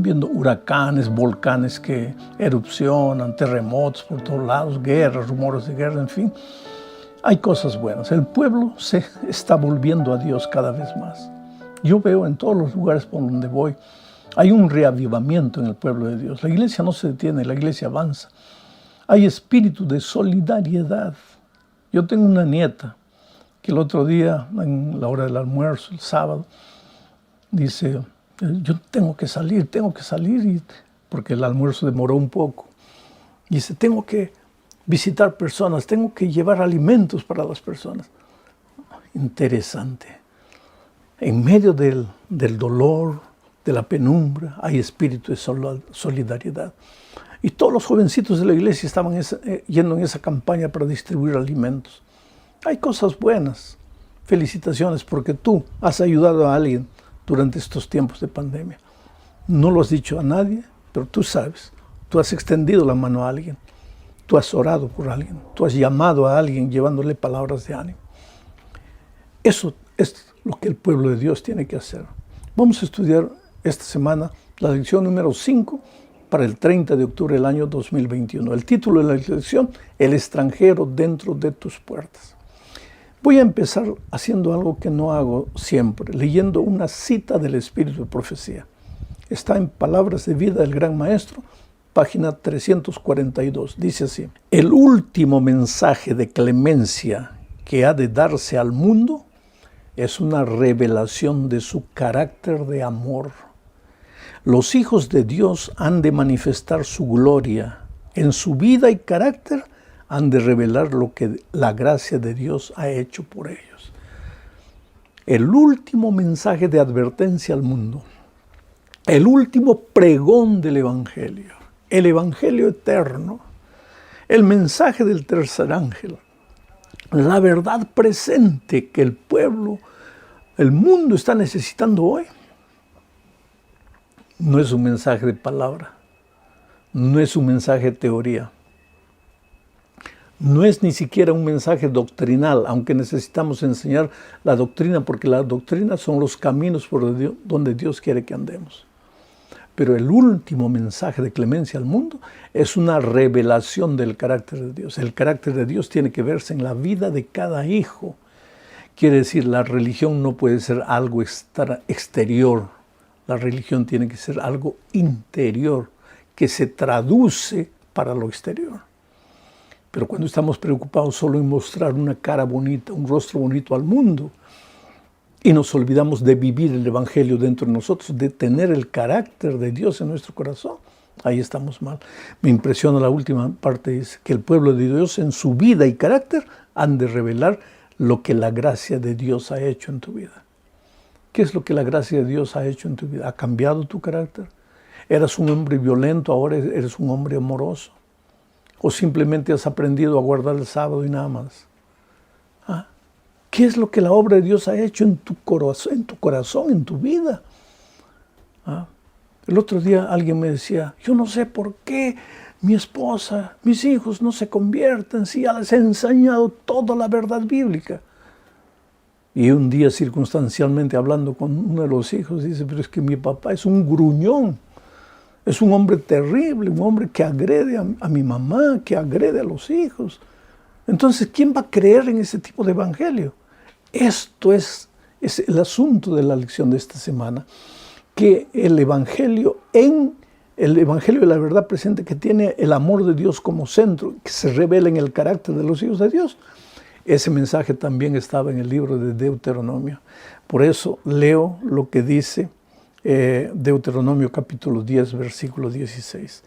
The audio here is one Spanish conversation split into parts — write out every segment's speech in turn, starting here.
viendo huracanes, volcanes que erupcionan, terremotos por todos lados, guerras, rumores de guerra, en fin. Hay cosas buenas. El pueblo se está volviendo a Dios cada vez más. Yo veo en todos los lugares por donde voy, hay un reavivamiento en el pueblo de Dios. La iglesia no se detiene, la iglesia avanza. Hay espíritu de solidaridad. Yo tengo una nieta que el otro día, en la hora del almuerzo, el sábado, dice, yo tengo que salir, porque el almuerzo demoró un poco. Dice, tengo que visitar personas, tengo que llevar alimentos para las personas. Interesante. En medio del dolor, de la penumbra, hay espíritu de solidaridad. Y todos los jovencitos de la iglesia estaban yendo en esa campaña para distribuir alimentos. Hay cosas buenas. Felicitaciones porque tú has ayudado a alguien durante estos tiempos de pandemia. No lo has dicho a nadie, pero tú sabes. Tú has extendido la mano a alguien. Tú has orado por alguien. Tú has llamado a alguien llevándole palabras de ánimo. Eso es lo que el pueblo de Dios tiene que hacer. Vamos a estudiar esta semana la lección número 5 para el 30 de octubre del año 2021. El título de la lección, El extranjero dentro de tus puertas. Voy a empezar haciendo algo que no hago siempre, leyendo una cita del Espíritu de Profecía. Está en Palabras de Vida del Gran Maestro, página 342. Dice así: el último mensaje de clemencia que ha de darse al mundo es una revelación de su carácter de amor. Los hijos de Dios han de manifestar su gloria. En su vida y carácter han de revelar lo que la gracia de Dios ha hecho por ellos. El último mensaje de advertencia al mundo, el último pregón del Evangelio, el Evangelio eterno, el mensaje del tercer ángel, la verdad presente que el pueblo, el mundo está necesitando hoy. No es un mensaje de palabra, no es un mensaje de teoría, no es ni siquiera un mensaje doctrinal, aunque necesitamos enseñar la doctrina, porque la doctrina son los caminos por donde Dios quiere que andemos. Pero el último mensaje de clemencia al mundo es una revelación del carácter de Dios. El carácter de Dios tiene que verse en la vida de cada hijo. Quiere decir, la religión no puede ser algo exterior. La religión tiene que ser algo interior, que se traduce para lo exterior. Pero cuando estamos preocupados solo en mostrar una cara bonita, un rostro bonito al mundo, y nos olvidamos de vivir el Evangelio dentro de nosotros, de tener el carácter de Dios en nuestro corazón, ahí estamos mal. Me impresiona la última parte, dice que el pueblo de Dios en su vida y carácter han de revelar lo que la gracia de Dios ha hecho en tu vida. ¿Qué es lo que la gracia de Dios ha hecho en tu vida? ¿Ha cambiado tu carácter? ¿Eras un hombre violento, ahora eres un hombre amoroso? ¿O simplemente has aprendido a guardar el sábado y nada más? ¿Ah? ¿Qué es lo que la obra de Dios ha hecho en tu corazón, en tu vida? ¿Ah? El otro día alguien me decía, yo no sé por qué mi esposa, mis hijos no se convierten si ya les he enseñado toda la verdad bíblica. Y un día circunstancialmente hablando con uno de los hijos, dice, pero es que mi papá es un gruñón, es un hombre terrible, un hombre que agrede a mi mamá, que agrede a los hijos. Entonces, ¿quién va a creer en ese tipo de evangelio? Esto es el asunto de la lección de esta semana, que el evangelio de la verdad presente, que tiene el amor de Dios como centro, que se revela en el carácter de los hijos de Dios. Ese mensaje también estaba en el libro de Deuteronomio. Por eso leo lo que dice Deuteronomio capítulo 10, versículo 16.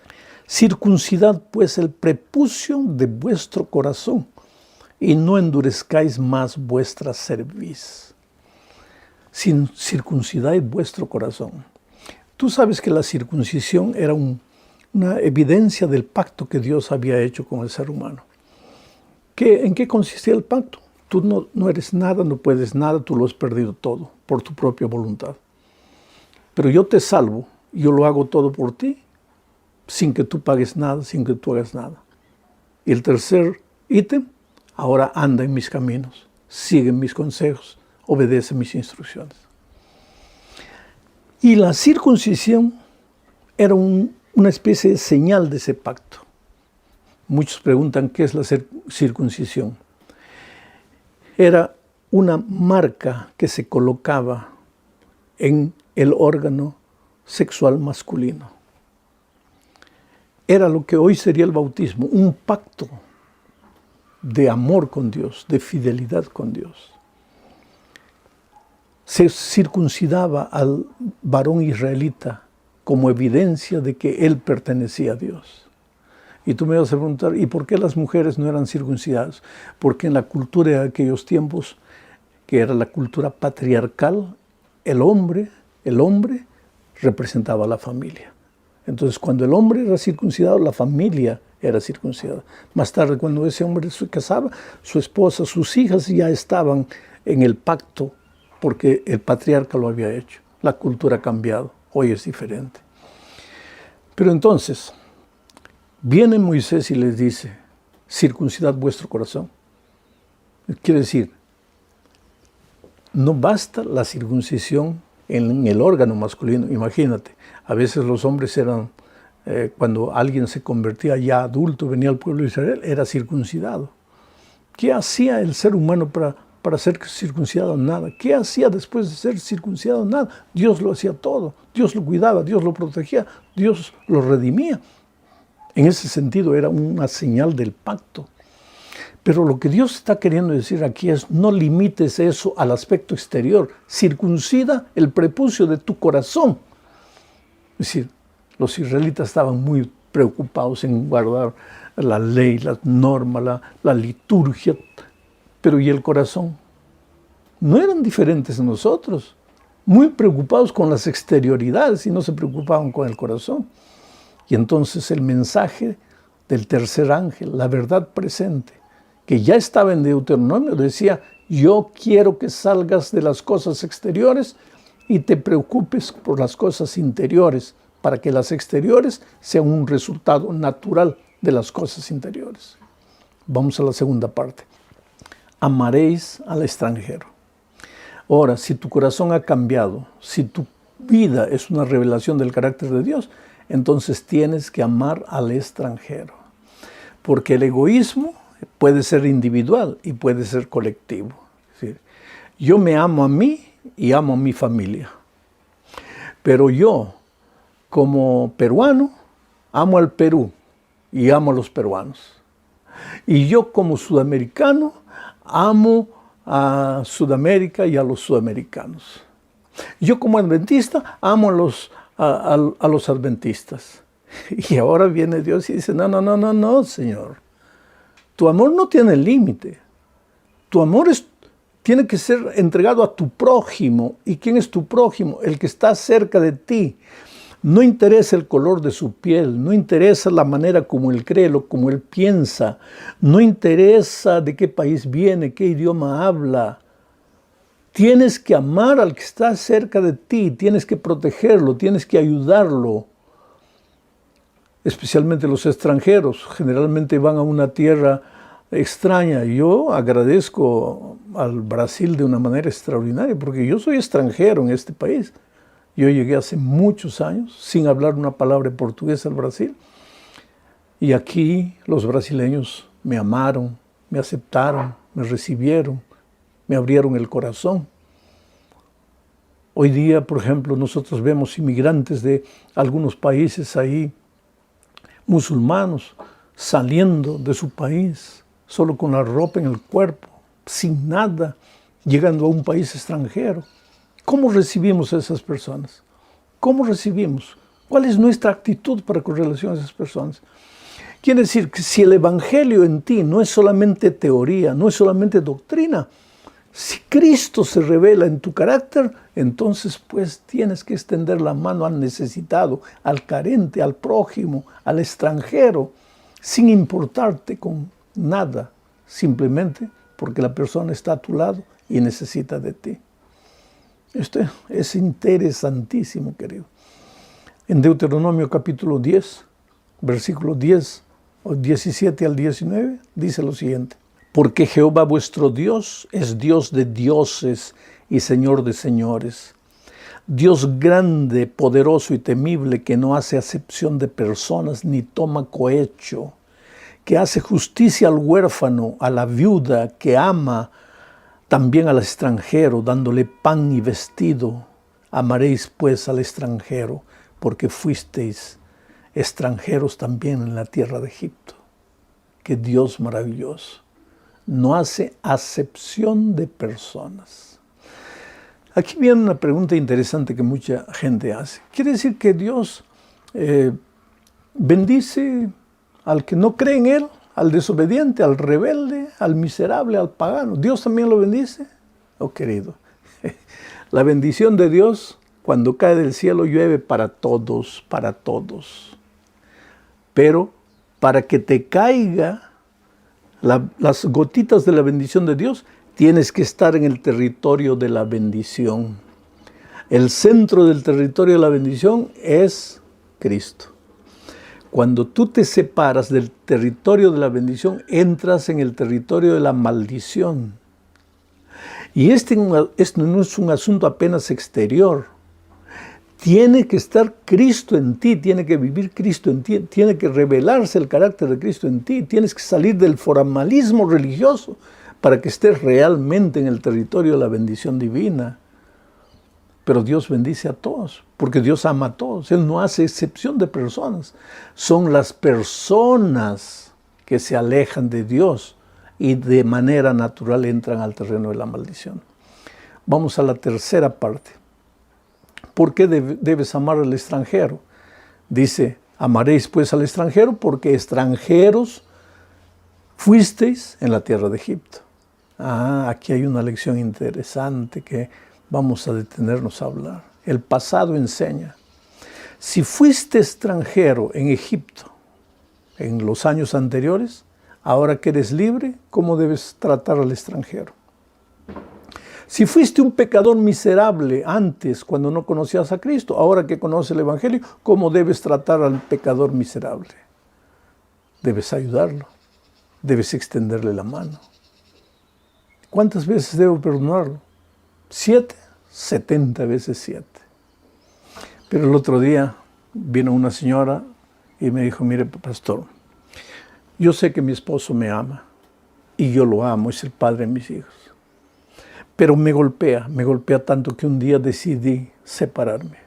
Circuncidad pues el prepucio de vuestro corazón y no endurezcáis más vuestra cerviz. Circuncidad vuestro corazón. Tú sabes que la circuncisión era una evidencia del pacto que Dios había hecho con el ser humano. ¿En qué consistía el pacto? Tú no eres nada, no puedes nada, tú lo has perdido todo por tu propia voluntad. Pero yo te salvo, yo lo hago todo por ti, sin que tú pagues nada, sin que tú hagas nada. Y el tercer ítem, ahora anda en mis caminos, sigue mis consejos, obedece mis instrucciones. Y la circuncisión era una especie de señal de ese pacto. Muchos preguntan qué es la circuncisión. Era una marca que se colocaba en el órgano sexual masculino. Era lo que hoy sería el bautismo, un pacto de amor con Dios, de fidelidad con Dios. Se circuncidaba al varón israelita como evidencia de que él pertenecía a Dios. Y tú me vas a preguntar, ¿y por qué las mujeres no eran circuncidadas? Porque en la cultura de aquellos tiempos, que era la cultura patriarcal, el hombre representaba a la familia. Entonces, cuando el hombre era circuncidado, la familia era circuncidada. Más tarde, cuando ese hombre se casaba, su esposa, sus hijas ya estaban en el pacto porque el patriarca lo había hecho. La cultura ha cambiado, hoy es diferente. Pero entonces, viene Moisés y les dice, circuncidad vuestro corazón. Quiere decir, no basta la circuncisión en el órgano masculino. Imagínate, a veces los hombres eran, cuando alguien se convertía ya adulto, venía al pueblo de Israel, era circuncidado. ¿Qué hacía el ser humano para ser circuncidado? Nada. ¿Qué hacía después de ser circuncidado? Nada. Dios lo hacía todo. Dios lo cuidaba, Dios lo protegía, Dios lo redimía. En ese sentido era una señal del pacto. Pero lo que Dios está queriendo decir aquí es, no limites eso al aspecto exterior. Circuncida el prepucio de tu corazón. Es decir, los israelitas estaban muy preocupados en guardar la ley, la norma, la liturgia. Pero ¿y el corazón? No eran diferentes de nosotros. Muy preocupados con las exterioridades y no se preocupaban con el corazón. Y entonces el mensaje del tercer ángel, la verdad presente, que ya estaba en Deuteronomio, decía, yo quiero que salgas de las cosas exteriores y te preocupes por las cosas interiores, para que las exteriores sean un resultado natural de las cosas interiores. Vamos a la segunda parte. Amaréis al extranjero. Ahora, si tu corazón ha cambiado, si tu vida es una revelación del carácter de Dios, entonces tienes que amar al extranjero. Porque el egoísmo puede ser individual y puede ser colectivo. Es decir, yo me amo a mí y amo a mi familia. Pero yo, como peruano, amo al Perú y amo a los peruanos. Y yo, como sudamericano, amo a Sudamérica y a los sudamericanos. Yo, como adventista, amo a los adventistas. Y ahora viene Dios y dice, no, Señor. Tu amor no tiene límite. Tu amor tiene que ser entregado a tu prójimo. ¿Y quién es tu prójimo? El que está cerca de ti. No interesa el color de su piel, no interesa la manera como él cree, como él piensa, no interesa de qué país viene, qué idioma habla. Tienes que amar al que está cerca de ti, tienes que protegerlo, tienes que ayudarlo. Especialmente los extranjeros, generalmente van a una tierra extraña. Yo agradezco al Brasil de una manera extraordinaria, porque yo soy extranjero en este país. Yo llegué hace muchos años sin hablar una palabra de portugués al Brasil. Y aquí los brasileños me amaron, me aceptaron, me recibieron, me abrieron el corazón. Hoy día, por ejemplo, nosotros vemos inmigrantes de algunos países ahí, musulmanos, saliendo de su país, solo con la ropa en el cuerpo, sin nada, llegando a un país extranjero. ¿Cómo recibimos a esas personas? ¿Cómo recibimos? ¿Cuál es nuestra actitud para con relación a esas personas? Quiere decir que si el Evangelio en ti no es solamente teoría, no es solamente doctrina, si Cristo se revela en tu carácter, entonces pues tienes que extender la mano al necesitado, al carente, al prójimo, al extranjero, sin importarte con nada, simplemente porque la persona está a tu lado y necesita de ti. Esto es interesantísimo, querido. En Deuteronomio capítulo 10, versículo 10, 17 al 19, dice lo siguiente. Porque Jehová vuestro Dios es Dios de dioses y Señor de señores, Dios grande, poderoso y temible, que no hace acepción de personas ni toma cohecho, que hace justicia al huérfano, a la viuda, que ama también al extranjero, dándole pan y vestido. Amaréis pues al extranjero, porque fuisteis extranjeros también en la tierra de Egipto. ¡Qué Dios maravilloso! No hace acepción de personas. Aquí viene una pregunta interesante que mucha gente hace. ¿Quiere decir que Dios bendice al que no cree en Él, al desobediente, al rebelde, al miserable, al pagano? ¿Dios también lo bendice? Oh, querido, la bendición de Dios, cuando cae del cielo, llueve para todos, para todos. Pero para que te caiga las gotitas de la bendición de Dios, tienes que estar en el territorio de la bendición. El centro del territorio de la bendición es Cristo. Cuando tú te separas del territorio de la bendición, entras en el territorio de la maldición. Y este no es un asunto apenas exterior. Tiene que estar Cristo en ti, tiene que vivir Cristo en ti, tiene que revelarse el carácter de Cristo en ti. Tienes que salir del formalismo religioso para que estés realmente en el territorio de la bendición divina. Pero Dios bendice a todos, porque Dios ama a todos. Él no hace excepción de personas. Son las personas que se alejan de Dios y de manera natural entran al terreno de la maldición. Vamos a la tercera parte. ¿Por qué debes amar al extranjero? Dice, amaréis pues al extranjero porque extranjeros fuisteis en la tierra de Egipto. Aquí hay una lección interesante que vamos a detenernos a hablar. El pasado enseña. Si fuiste extranjero en Egipto en los años anteriores, ahora que eres libre, ¿cómo debes tratar al extranjero? Si fuiste un pecador miserable antes, cuando no conocías a Cristo, ahora que conoces el Evangelio, ¿cómo debes tratar al pecador miserable? Debes ayudarlo, debes extenderle la mano. ¿Cuántas veces debo perdonarlo? 7, 70 veces 7. Pero el otro día vino una señora y me dijo, mire, pastor, yo sé que mi esposo me ama y yo lo amo, es el padre de mis hijos. Pero me golpea tanto que un día decidí separarme.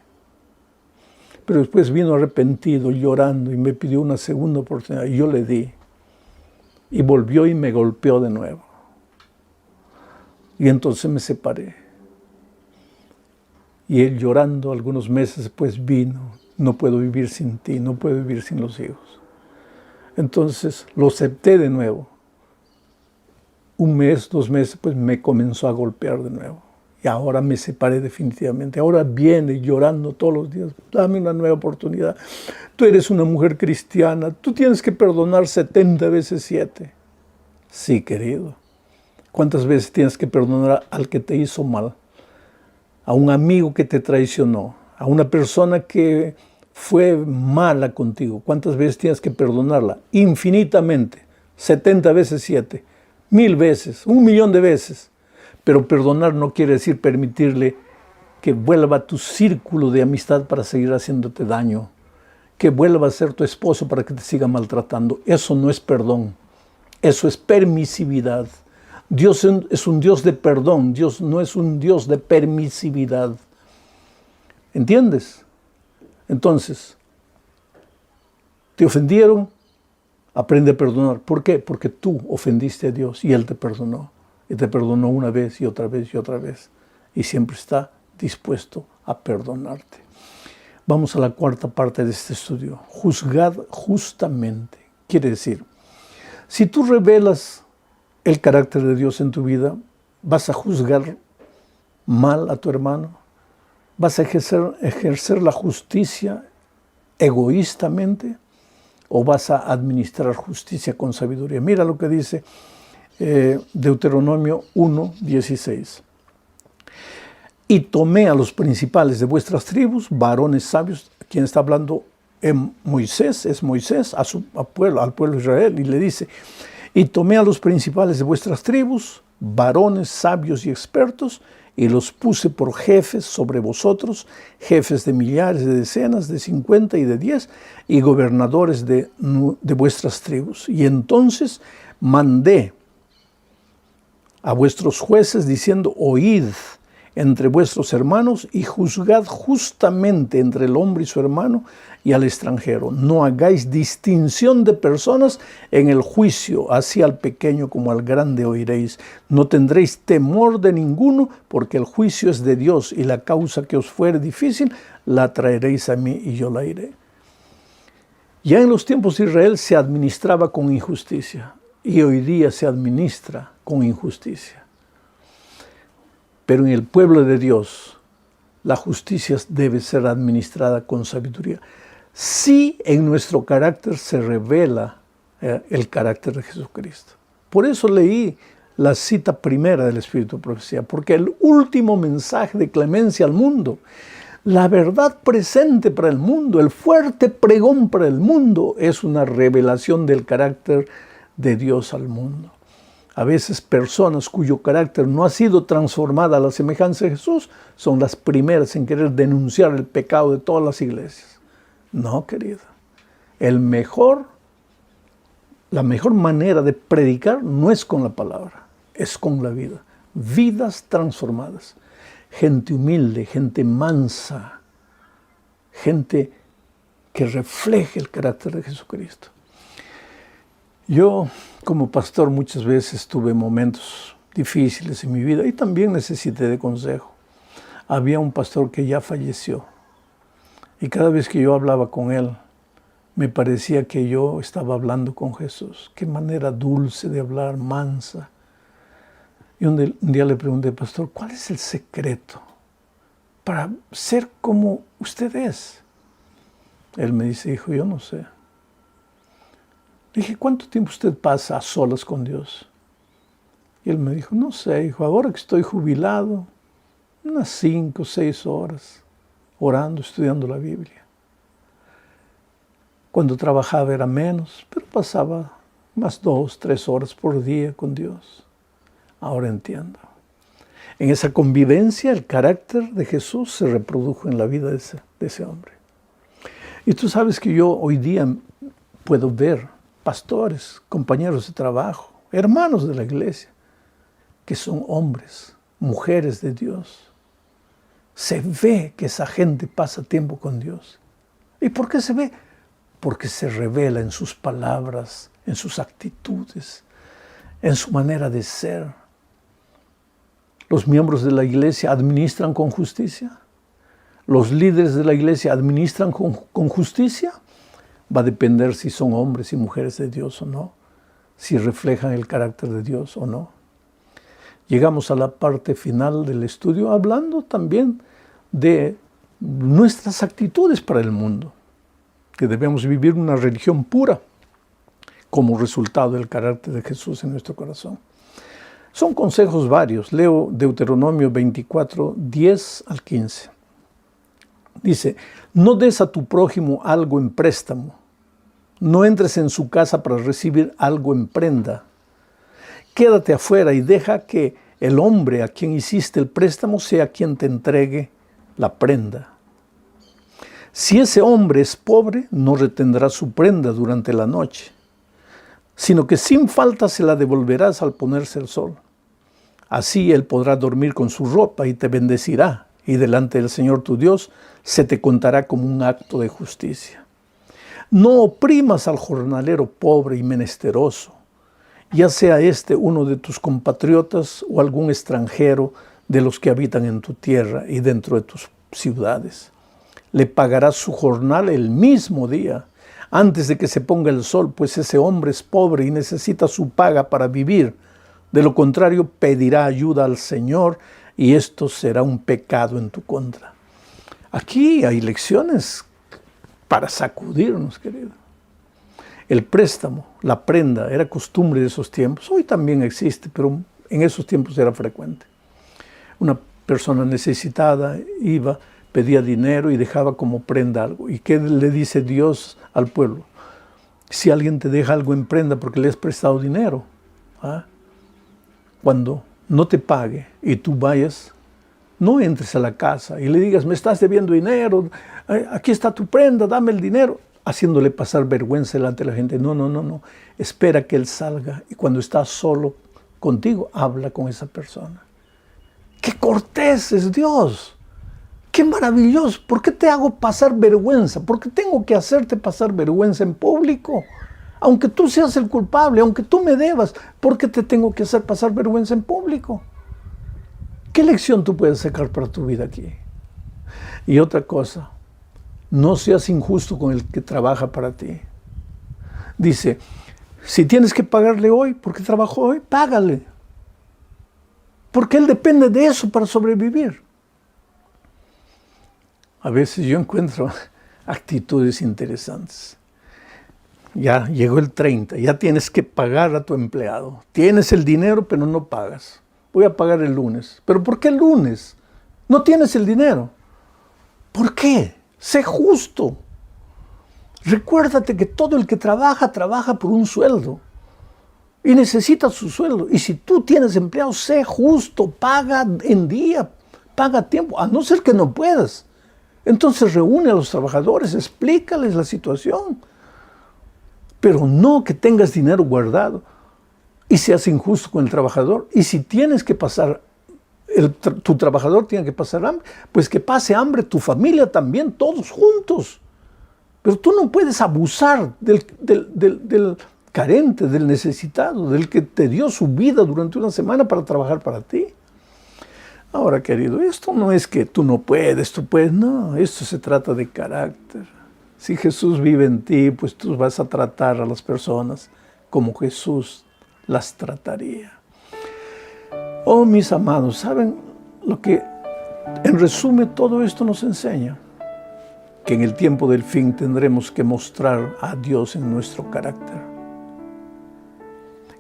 Pero después vino arrepentido, llorando, y me pidió una segunda oportunidad. Y yo le di. Y volvió y me golpeó de nuevo. Y entonces me separé. Y él llorando algunos meses después vino. No puedo vivir sin ti, no puedo vivir sin los hijos. Entonces lo acepté de nuevo. Un mes, 2 meses, pues me comenzó a golpear de nuevo. Y ahora me separé definitivamente. Ahora viene llorando todos los días. Dame una nueva oportunidad. Tú eres una mujer cristiana. Tú tienes que perdonar 70 veces 7. Sí, querido. ¿Cuántas veces tienes que perdonar al que te hizo mal? A un amigo que te traicionó. A una persona que fue mala contigo. ¿Cuántas veces tienes que perdonarla? Infinitamente. 70 veces 7. 1000 veces, 1.000.000 de veces. Pero perdonar no quiere decir permitirle que vuelva a tu círculo de amistad para seguir haciéndote daño, que vuelva a ser tu esposo para que te siga maltratando. Eso no es perdón, eso es permisividad. Dios es un Dios de perdón, Dios no es un Dios de permisividad. ¿Entiendes? Entonces, te ofendieron, aprende a perdonar. ¿Por qué? Porque tú ofendiste a Dios y Él te perdonó. Y te perdonó una vez y otra vez y otra vez. Y siempre está dispuesto a perdonarte. Vamos a la cuarta parte de este estudio. Juzgad justamente. Quiere decir, si tú revelas el carácter de Dios en tu vida, ¿vas a juzgar mal a tu hermano? ¿Vas a ejercer la justicia egoístamente? ¿O vas a administrar justicia con sabiduría? Mira lo que dice Deuteronomio 1:16. Y tomé a los principales de vuestras tribus, varones sabios. Quien está hablando Moisés, es Moisés al pueblo de Israel, y le dice, y tomé a los principales de vuestras tribus, varones sabios y expertos, y los puse por jefes sobre vosotros, jefes de millares, de decenas, de 50 y de 10, y gobernadores de vuestras tribus. Y entonces mandé a vuestros jueces diciendo, oíd entre vuestros hermanos y juzgad justamente entre el hombre y su hermano y al extranjero. No hagáis distinción de personas en el juicio, así al pequeño como al grande oiréis. No tendréis temor de ninguno, porque el juicio es de Dios, y la causa que os fuere difícil la traeréis a mí y yo la iré. Ya en los tiempos de Israel se administraba con injusticia, y hoy día se administra con injusticia. Pero en el pueblo de Dios, la justicia debe ser administrada con sabiduría. Sí, en nuestro carácter se revela el carácter de Jesucristo. Por eso leí la cita primera del Espíritu de Profecía, porque el último mensaje de clemencia al mundo, la verdad presente para el mundo, el fuerte pregón para el mundo, es una revelación del carácter de Dios al mundo. A veces personas cuyo carácter no ha sido transformada a la semejanza de Jesús son las primeras en querer denunciar el pecado de todas las iglesias. No, querida. La mejor manera de predicar no es con la palabra, es con la vida. Vidas transformadas. Gente humilde, gente mansa, gente que refleje el carácter de Jesucristo. Yo, como pastor, muchas veces tuve momentos difíciles en mi vida y también necesité de consejo. Había un pastor que ya falleció y cada vez que yo hablaba con él, me parecía que yo estaba hablando con Jesús. Qué manera dulce de hablar, mansa. Y un día le pregunté, pastor, ¿cuál es el secreto para ser como usted es? Él me dice, hijo, yo no sé. Le dije, ¿cuánto tiempo usted pasa a solas con Dios? Y él me dijo, no sé, hijo, ahora que estoy jubilado, unas 5 o 6 horas orando, estudiando la Biblia. Cuando trabajaba era menos, pero pasaba más 2 o 3 horas por día con Dios. Ahora entiendo. En esa convivencia, el carácter de Jesús se reprodujo en la vida de ese hombre. Y tú sabes que yo hoy día puedo ver pastores, compañeros de trabajo, hermanos de la iglesia, que son hombres, mujeres de Dios. Se ve que esa gente pasa tiempo con Dios. ¿Y por qué se ve? Porque se revela en sus palabras, en sus actitudes, en su manera de ser. ¿Los miembros de la iglesia administran con justicia? ¿Los líderes de la iglesia administran con justicia? Va a depender si son hombres y mujeres de Dios o no, si reflejan el carácter de Dios o no. Llegamos a la parte final del estudio hablando también de nuestras actitudes para el mundo, que debemos vivir una religión pura como resultado del carácter de Jesús en nuestro corazón. Son consejos varios. Leo Deuteronomio 24, 10 al 15. Dice, no des a tu prójimo algo en préstamo. No entres en su casa para recibir algo en prenda. Quédate afuera y deja que el hombre a quien hiciste el préstamo sea quien te entregue la prenda. Si ese hombre es pobre, no retendrá su prenda durante la noche, sino que sin falta se la devolverás al ponerse el sol. Así él podrá dormir con su ropa y te bendecirá, y delante del Señor tu Dios se te contará como un acto de justicia. No oprimas al jornalero pobre y menesteroso, ya sea este uno de tus compatriotas o algún extranjero de los que habitan en tu tierra y dentro de tus ciudades. Le pagarás su jornal el mismo día, antes de que se ponga el sol, pues ese hombre es pobre y necesita su paga para vivir. De lo contrario, pedirá ayuda al Señor y esto será un pecado en tu contra. Aquí hay lecciones para sacudirnos, querido. El préstamo, la prenda, era costumbre de esos tiempos. Hoy también existe, pero en esos tiempos era frecuente. Una persona necesitada iba, pedía dinero y dejaba como prenda algo. ¿Y qué le dice Dios al pueblo? Si alguien te deja algo en prenda porque le has prestado dinero, cuando no te pague y tú vayas No entres a la casa y le digas, me estás debiendo dinero, aquí está tu prenda, dame el dinero, haciéndole pasar vergüenza delante de la gente. No, no, no, no. Espera que él salga y cuando está solo contigo, habla con esa persona. ¡Qué cortés es Dios! ¡Qué maravilloso! ¿Por qué te hago pasar vergüenza? ¿Por qué tengo que hacerte pasar vergüenza en público? Aunque tú seas el culpable, aunque tú me debas, ¿por qué te tengo que hacer pasar vergüenza en público? ¿Qué lección tú puedes sacar para tu vida aquí? Y otra cosa, no seas injusto con el que trabaja para ti. Dice, si tienes que pagarle hoy, porque trabajó hoy, págale. Porque él depende de eso para sobrevivir. A veces yo encuentro actitudes interesantes. Ya llegó el 30, ya tienes que pagar a tu empleado. Tienes el dinero, pero no pagas. Voy a pagar el lunes. ¿Pero por qué el lunes? No tienes el dinero. ¿Por qué? Sé justo. Recuérdate que todo el que trabaja, trabaja por un sueldo. Y necesita su sueldo. Y si tú tienes empleados, sé justo. Paga en día. Paga a tiempo. A no ser que no puedas. Entonces reúne a los trabajadores. Explícales la situación. Pero no que tengas dinero guardado y seas injusto con el trabajador. Y si tienes que pasar, tu trabajador tiene que pasar hambre, pues que pase hambre tu familia también, todos juntos. Pero tú no puedes abusar del carente, del necesitado, del que te dio su vida durante una semana para trabajar para ti. Ahora, querido, esto no es que tú no puedes, tú puedes. No, esto se trata de carácter. Si Jesús vive en ti, pues tú vas a tratar a las personas como Jesús las trataría. Oh, mis amados, ¿saben lo que en resumen todo esto nos enseña? Que en el tiempo del fin tendremos que mostrar a Dios en nuestro carácter.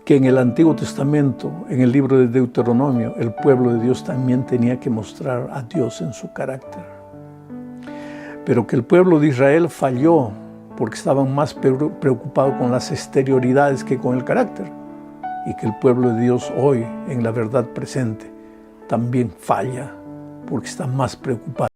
Que en el Antiguo Testamento, en el libro de Deuteronomio, el pueblo de Dios también tenía que mostrar a Dios en su carácter. Pero que el pueblo de Israel falló porque estaban más preocupados con las exterioridades que con el carácter. Y que el pueblo de Dios hoy, en la verdad presente, también falla porque está más preocupado